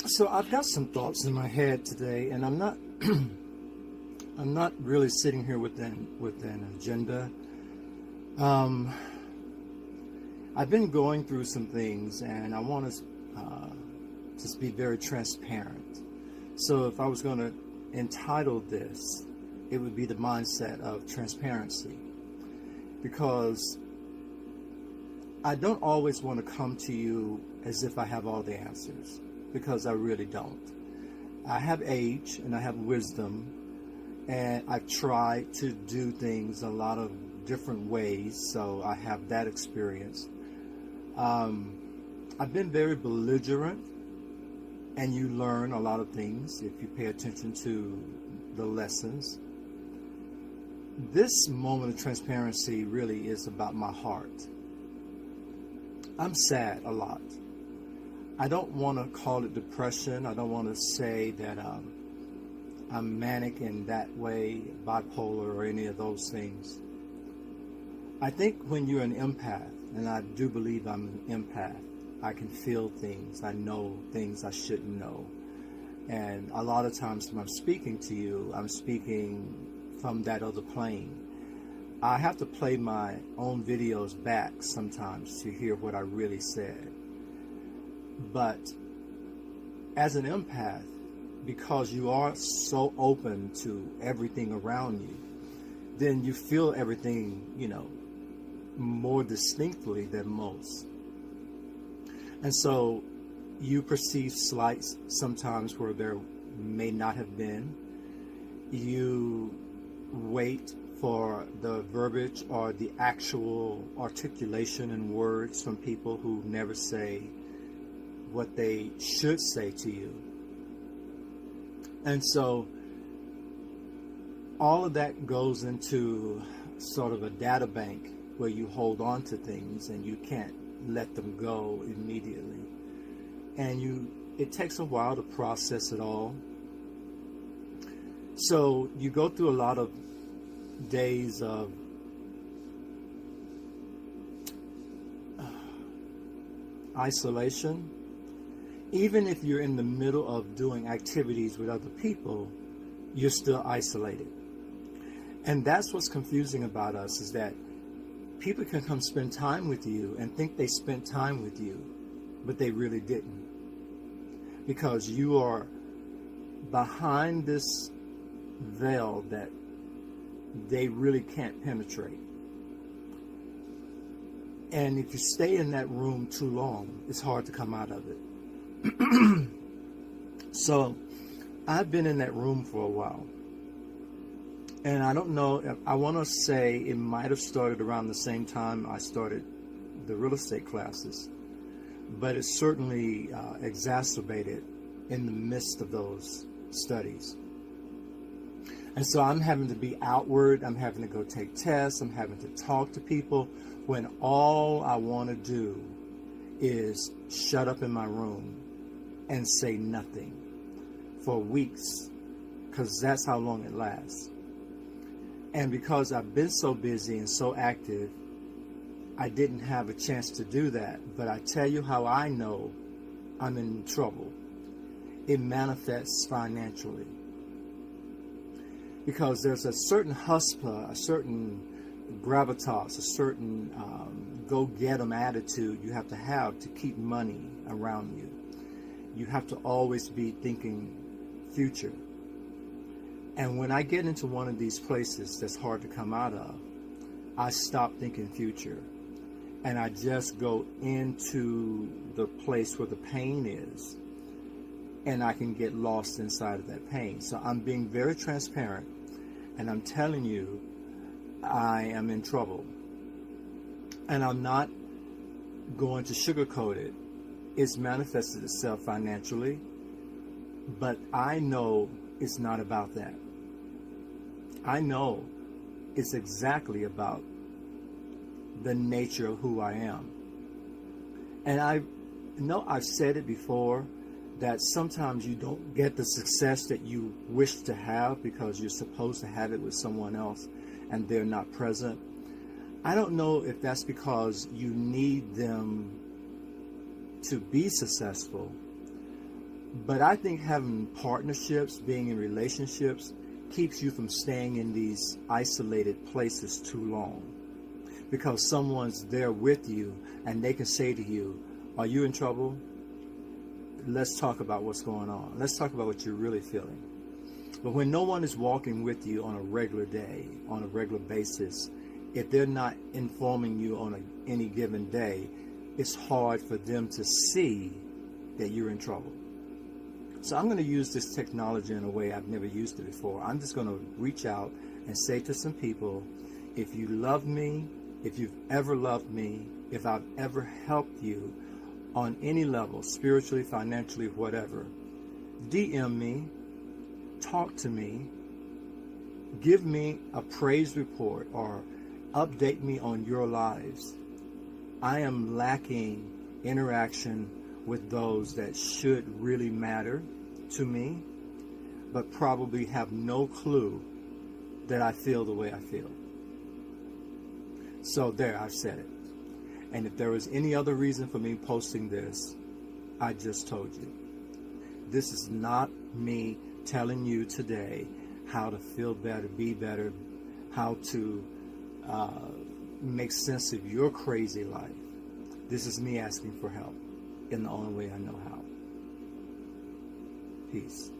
So I've got some thoughts in my head today, and I'm not I'm not really sitting here with an agenda. Um, I've been going through some things, and I want to just be very transparent. So if I was going to entitle this, it would be the mindset of transparency, because I don't always want to come to you as if I have all the answers, because I really don't. I have age and I have wisdom, and I've tried to do things a lot of different ways, so I have that experience. I've been very belligerent, and you learn a lot of things if you pay attention to the lessons. This moment of transparency really is about my heart. I'm sad a lot. I don't want to call it depression. I don't want to say that I'm manic in that way, bipolar, or any of those things. I think when you're an empath, and I do believe I'm an empath, I can feel things. I know things I shouldn't know. And a lot of times when I'm speaking to you, I'm speaking from that other plane. I have to play my own videos back sometimes to hear what I really said. But as an empath, because you are so open to everything around you, then you feel everything, more distinctly than most. And so you perceive slights sometimes where there may not have been. You wait for the verbiage or the actual articulation in words from people who never say what they should say to you. And so all of that goes into sort of a data bank where you hold on to things and you can't let them go immediately. And it takes a while to process it all. So you go through a lot of days of isolation. Even if you're in the middle of doing activities with other people, you're still isolated. And that's what's confusing about us, is that people can come spend time with you and think they spent time with you, but they really didn't. Because you are behind this veil that they really can't penetrate. And if you stay in that room too long, it's hard to come out of it. So I've been in that room for a while. And I don't know, I want to say it might have started around the same time I started the real estate classes, but it certainly exacerbated in the midst of those studies. And so I'm having to be outward, I'm having to go take tests, I'm having to talk to people, when all I want to do is shut up in my room and say nothing for weeks, because that's how long it lasts. And because I've been so busy and so active, I didn't have a chance to do that. But I tell you how I know I'm in trouble. It manifests financially. Because there's a certain hustle, a certain gravitas, a certain go-get-em attitude you have to keep money around you. You have to always be thinking future. And when I get into one of these places that's hard to come out of, I stop thinking future. And I just go into the place where the pain is. And I can get lost inside of that pain. So I'm being very transparent. And I'm telling you, I am in trouble. And I'm not going to sugarcoat it. It's manifested itself financially. But I know it's not about that. I know it's exactly about the nature of who I am. And I know I've said it before, that sometimes you don't get the success that you wish to have because you're supposed to have it with someone else and they're not present. I don't know if that's because you need them to be successful, But I think having partnerships, being in relationships, keeps you from staying in these isolated places too long. Because someone's there with you and they can say to you, are you in trouble? Let's talk about what's going on. Let's talk about what you're really feeling. But when no one is walking with you on a regular day, on a regular basis, if they're not informing you on any given day, it's hard for them to see that you're in trouble. So I'm going to use this technology in a way I've never used it before. I'm just going to reach out and say to some people, if you love me, if you've ever loved me, if I've ever helped you on any level, spiritually, financially, whatever, DM me, talk to me, give me a praise report or update me on your lives. I am lacking interaction with those that should really matter to me, but probably have no clue that I feel the way I feel. So there, I've said it. And if there was any other reason for me posting this, I just told you. This is not me telling you today how to feel better, be better, how to make sense of your crazy life. This is me asking for help in the only way I know how. Peace.